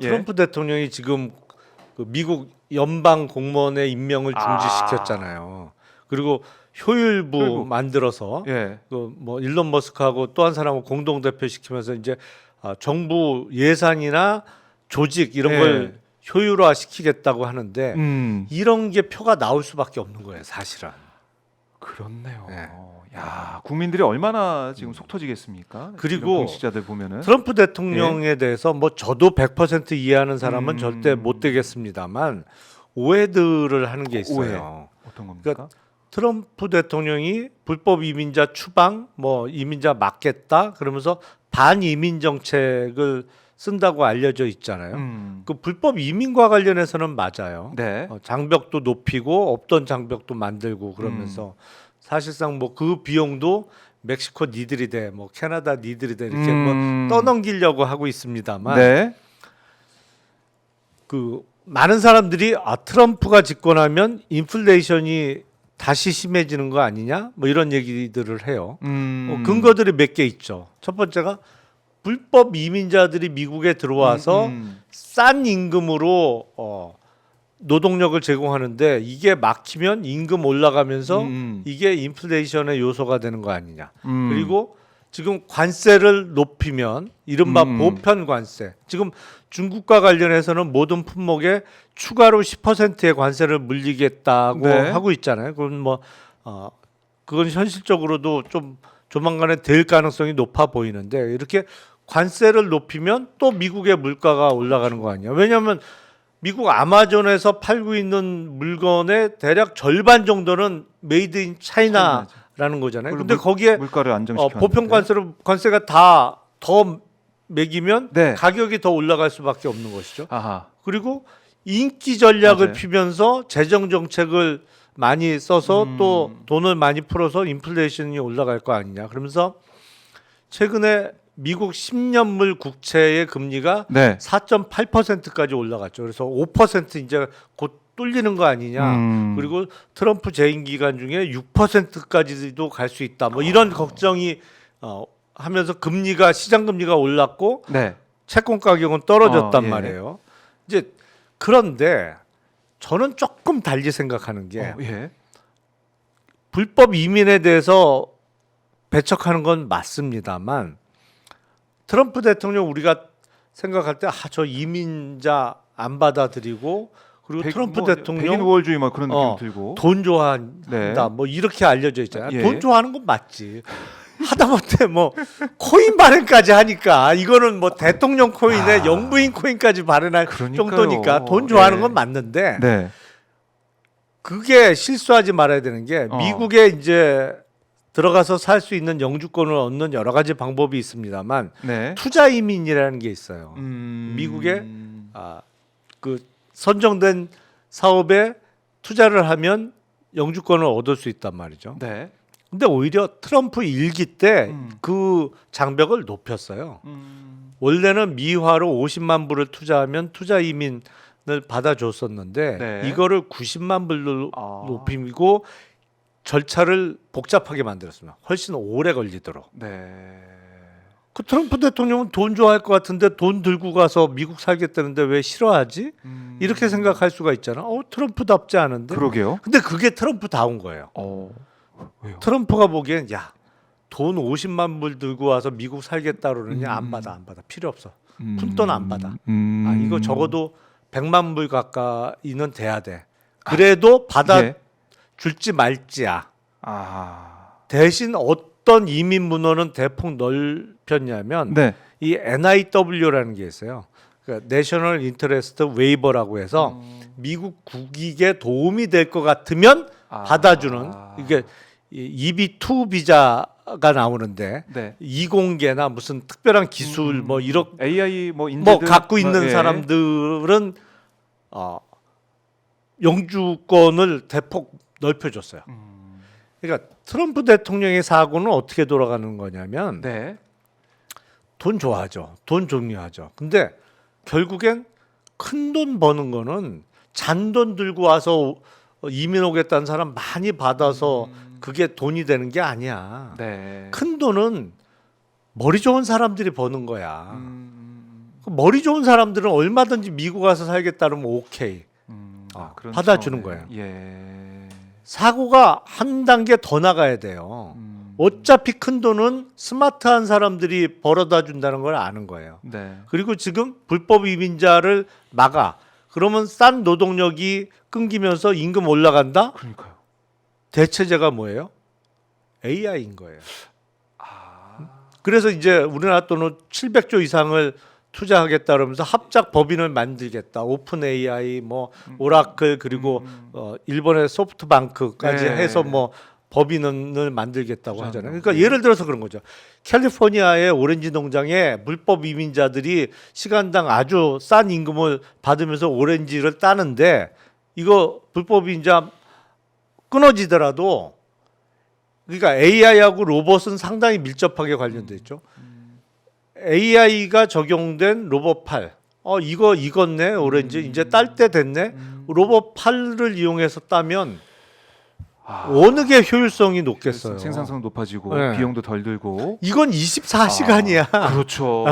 트럼프 대통령이 지금 그 미국 연방 공무원의 임명을 중지시켰잖아요. 그리고 효율부 만들어서 예. 그 뭐 일론 머스크하고 또 한 사람을 공동 대표 시키면서 이제 정부 예산이나 조직 이런 걸 효율화 시키겠다고 하는데 이런 게 표가 나올 수밖에 없는 거예요, 사실은. 그렇네요. 네. 야, 국민들이 얼마나 지금 속 터지겠습니까? 그리고 공직자들 보면은 트럼프 대통령에 대해서 뭐 저도 100% 이해하는 사람은 절대 못 되겠습니다만 오해들을 하는 게 있어요. 오해. 어떤 겁니까? 그러니까 트럼프 대통령이 불법 이민자 추방, 뭐 이민자 막겠다 그러면서 반이민 정책을 쓴다고 알려져 있잖아요. 그 불법 이민과 관련해서는 맞아요. 네. 장벽도 높이고 없던 장벽도 만들고 그러면서 사실상 뭐 그 비용도 멕시코 니들이 돼, 뭐 캐나다 니들이 돼 이렇게 뭐 떠넘기려고 하고 있습니다만 네. 그 많은 사람들이 트럼프가 집권하면 인플레이션이 다시 심해지는 거 아니냐 뭐 이런 얘기들을 해요. 근거들이 몇 개 있죠. 첫 번째가 불법 이민자들이 미국에 들어와서 싼 임금으로 노동력을 제공하는데 이게 막히면 임금 올라가면서 이게 인플레이션의 요소가 되는 거 아니냐. 그리고 지금 관세를 높이면 이른바 보편 관세. 지금 중국과 관련해서는 모든 품목에 추가로 10%의 관세를 물리겠다고 네. 하고 있잖아요. 그건 뭐 그건 현실적으로도 좀 조만간에 될 가능성이 높아 보이는데 이렇게 관세를 높이면 또 미국의 물가가 올라가는 거 아니야. 왜냐하면 미국 아마존에서 팔고 있는 물건의 대략 절반 정도는 메이드 인 차이나라는 거잖아요. 근데 거기에 물가를 안정시켜 보편 관세가 다 더 매기면 네. 가격이 더 올라갈 수밖에 없는 것이죠. 아하. 그리고 인기 전략을 맞아요. 피면서 재정 정책을 많이 써서 또 돈을 많이 풀어서 인플레이션이 올라갈 거 아니냐. 그러면서 최근에 미국 10년물 국채의 금리가 네. 4.8%까지 올라갔죠. 그래서 5% 이제 곧 뚫리는 거 아니냐. 그리고 트럼프 재임 기간 중에 6%까지도 갈 수 있다. 뭐 이런 걱정이 하면서 금리가 시장 금리가 올랐고 네. 채권 가격은 떨어졌단 예. 말이에요. 이제 그런데 저는 조금 달리 생각하는 게 예. 불법 이민에 대해서 배척하는 건 맞습니다만 트럼프 대통령 우리가 생각할 때 저 이민자 안 받아들이고 그리고 트럼프 대통령 백인 우월주의 막 그런 느낌 들고 돈 좋아한다 네. 뭐 이렇게 알려져 있잖아요. 예. 돈 좋아하는 건 맞지. 하다못해 뭐 코인 발행까지 하니까 이거는 뭐 대통령 코인에 영부인 코인까지 발행할 그러니까요. 정도니까 돈 좋아하는 네. 건 맞는데 네. 그게 실수하지 말아야 되는 게 미국에 이제 들어가서 살 수 있는 영주권을 얻는 여러 가지 방법이 있습니다만 네. 투자 이민이라는 게 있어요. 미국에 그 선정된 사업에 투자를 하면 영주권을 얻을 수 있단 말이죠. 네. 근데 오히려 트럼프 일기 때 그 장벽을 높였어요. 원래는 미화로 50만 불을 투자하면 투자 이민을 받아줬었는데 네. 이거를 90만 불로 높이고 절차를 복잡하게 만들었습니다. 훨씬 오래 걸리도록. 네. 그 트럼프 대통령은 돈 좋아할 것 같은데 돈 들고 가서 미국 살겠다는데 왜 싫어하지? 이렇게 생각할 수가 있잖아. 트럼프답지 않은데. 그러게요. 근데 그게 트럼프다운 거예요. 왜요? 트럼프가 보기엔 돈 50만 불 들고 와서 미국 살겠다 그러느냐 안 받아 필요 없어. 푼돈 안 받아. 이거 적어도 100만 불 가까이는 돼야 돼. 그래도 받아 예. 줄지 말지야. 대신 어떤 이민 문호는 대폭 넓혔냐면 네. 이 NIW라는 게 있어요. 그러니까 내셔널 인터레스트 웨이버라고 해서 미국 국익에 도움이 될 것 같으면 받아주는 이게 EB2 비자가 나오는데 네. 이공계나 무슨 특별한 기술 뭐 이런 AI 뭐 인재들 갖고 있는 예. 사람들은 영주권을 대폭 넓혀줬어요. 그러니까 트럼프 대통령의 사고는 어떻게 돌아가는 거냐면 네. 돈 좋아하죠. 돈 중요하죠. 근데 결국엔 큰 돈 버는 거는 잔돈 들고 와서 이민 오겠다는 사람 많이 받아서 그게 돈이 되는 게 아니야. 네. 큰 돈은 머리 좋은 사람들이 버는 거야. 머리 좋은 사람들은 얼마든지 미국 가서 살겠다면 오케이. 그런 받아주는 차원에. 거예요. 예. 사고가 한 단계 더 나가야 돼요. 어차피 큰 돈은 스마트한 사람들이 벌어다 준다는 걸 아는 거예요. 네. 그리고 지금 불법 이민자를 막아. 그러면 싼 노동력이 끊기면서 임금 올라간다? 그러니까요. 대체제가 뭐예요? AI인 거예요. 아. 그래서 이제 우리나라 돈은 700조 이상을 투자하겠다 그러면서 합작 법인을 만들겠다. 오픈 AI, 뭐 오라클 그리고 일본의 소프트뱅크까지 네. 해서 뭐 법인을 만들겠다고 투자한다고. 하잖아요. 그러니까 네. 예를 들어서 그런 거죠. 캘리포니아의 오렌지 농장에 불법 이민자들이 시간당 아주 싼 임금을 받으면서 오렌지를 따는데 이거 불법 이민자 끊어지더라도 그러니까 AI하고 로봇은 상당히 밀접하게 관련돼 있죠. AI가 적용된 로봇 팔. 이거 익었네 오렌지 이제 딸 때 됐네. 로봇 팔을 이용해서 따면 어느 게 효율성이 높겠어요. 생산성 높아지고 네. 비용도 덜 들고. 이건 24시간이야. 그렇죠.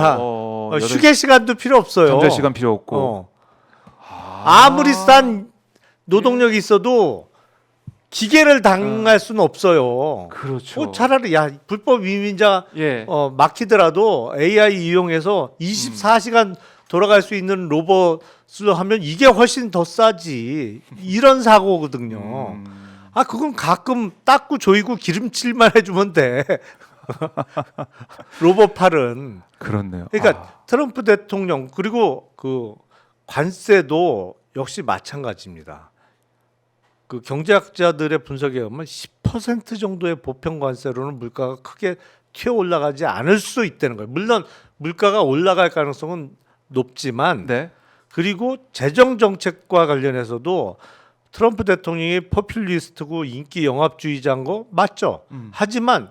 휴게 시간도 필요 없어요. 잠잘 시간 필요 없고. 아무리 싼 노동력이 있어도 기계를 당할 수는 없어요. 그렇죠. 차라리 야 불법 이민자 예. 막히더라도 AI 이용해서 24시간 돌아갈 수 있는 로봇을 하면 이게 훨씬 더 싸지. 이런 사고거든요. 그건 가끔 닦고 조이고 기름칠만 해주면 돼. 로봇 팔은. 그렇네요. 그러니까 트럼프 대통령 그리고 그 관세도 역시 마찬가지입니다. 그 경제학자들의 분석에 의하면 10% 정도의 보편 관세로는 물가가 크게 튀어 올라가지 않을 수 있다는 거예요. 물론 물가가 올라갈 가능성은 높지만 네. 그리고 재정 정책과 관련해서도 트럼프 대통령이 포퓰리스트고 인기 영합주의자인 거 맞죠? 하지만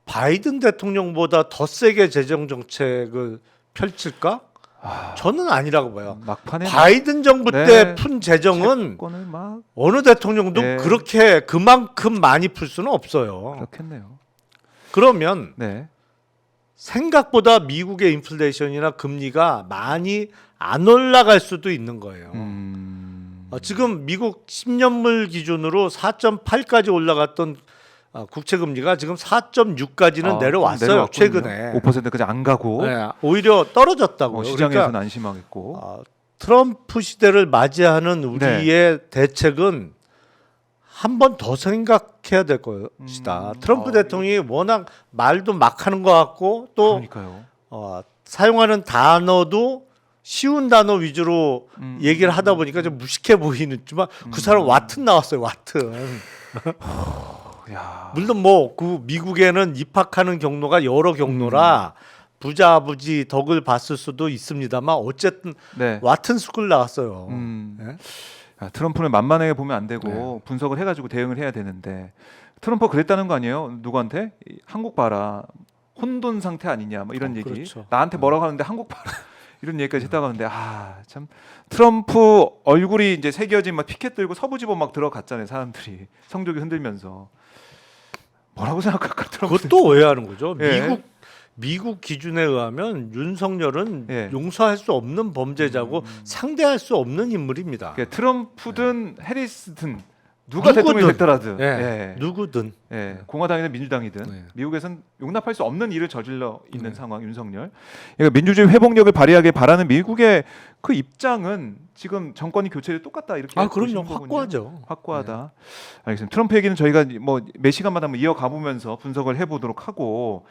바이든 대통령보다 더 세게 재정 정책을 펼칠까? 저는 아니라고 봐요. 막판에 바이든 정부 네. 때 푼 재정은 채권을 막 어느 대통령도 네. 그렇게 그만큼 많이 풀 수는 없어요. 그렇겠네요. 그러면 네. 생각보다 미국의 인플레이션이나 금리가 많이 안 올라갈 수도 있는 거예요. 지금 미국 10년물 기준으로 4.8까지 올라갔던 국채 금리가 지금 4.6까지는 내려왔어요. 최근에 5%까지 안 가고 네, 오히려 떨어졌다고요. 시장에서는 그러니까 안심하겠고. 트럼프 시대를 맞이하는 우리의 대책은 한 번 더 생각해야 될 것이다. 트럼프 대통령이 워낙 말도 막 하는 것 같고 또 그러니까요. 사용하는 단어도 쉬운 단어 위주로 얘기를 하다 보니까 좀 무식해 보이는지만 그 사람 와튼 나왔어요. 와튼. 야. 물론 뭐 그 미국에는 입학하는 경로가 여러 경로라 부자 아버지 덕을 봤을 수도 있습니다만 어쨌든 네. 와튼 스쿨 나왔어요. 네? 트럼프는 만만하게 보면 안 되고 분석을 해가지고 대응을 해야 되는데 트럼프가 그랬다는 거 아니에요? 누구한테? 한국 봐라. 혼돈 상태 아니냐 뭐 이런 얘기. 그렇죠. 나한테 뭐라고 하는데 한국 봐라. 이런 얘기까지 했다고 하는데 참 트럼프 얼굴이 이제 새겨진 막 피켓 들고 서부지법 막 들어갔잖아요. 사람들이 성적이 흔들면서 뭐라고 생각할까 트럼프? 그것도 오해하는 거죠. 예. 미국 기준에 의하면 윤석열은 예. 용서할 수 없는 범죄자고 상대할 수 없는 인물입니다. 그러니까 트럼프든 해리스든 누가 대통령이 됐더라도 누구든 공화당이든 민주당이든 네. 미국에선 용납할 수 없는 일을 저질러 있는 상황 윤석열. 그러니까 민주주의 회복력을 발휘하길 바라는 미국의 그 입장은 지금 정권이 교체돼 똑같다 이렇게 그럼요. 보시는 거군요. 확고하죠. 확고하다. 알겠습니다. 트럼프 얘기는 저희가 뭐 매 시간마다 한번 이어가 보면서 분석을 해보도록 하고.